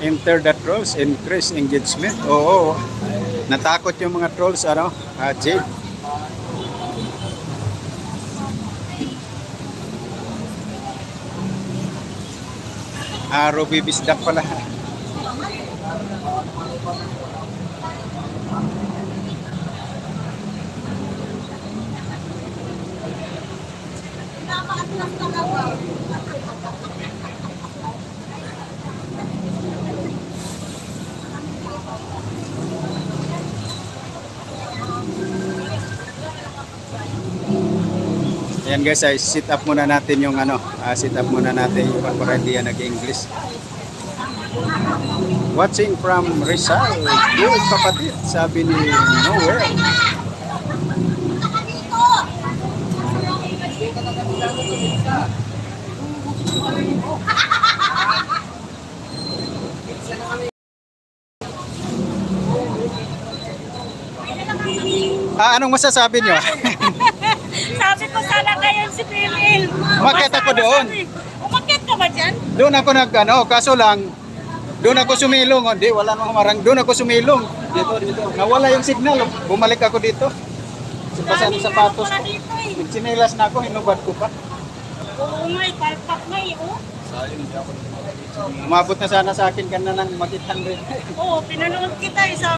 Enter the trolls, increase engagement. Oo, natakot yung mga trolls, ano, Jade. Ruby Bisdak pala. Ayan guys, ay sit up muna natin yung ano, sit up muna natin yung para hindi yan nag-English. Watching from Rizal, good kapatid, sabi ni Nowhere. Anong masasabi nyo? Sabi ko sana kayo si Phil. Umakyat ako doon. Umakyat ka ba dyan? Doon ako kaso lang, doon ako sumilong. Hindi, wala nang humarang. Doon ako sumilong. Dito. Nawala yung signal. Bumalik ako dito. Basa ng sapatos ko. Nagsinelas na ako, hinubad ko pa. Oo nga, palpak na oh. Umabot na sana sa akin ka na ng makitang rin. Oo, pinanood kita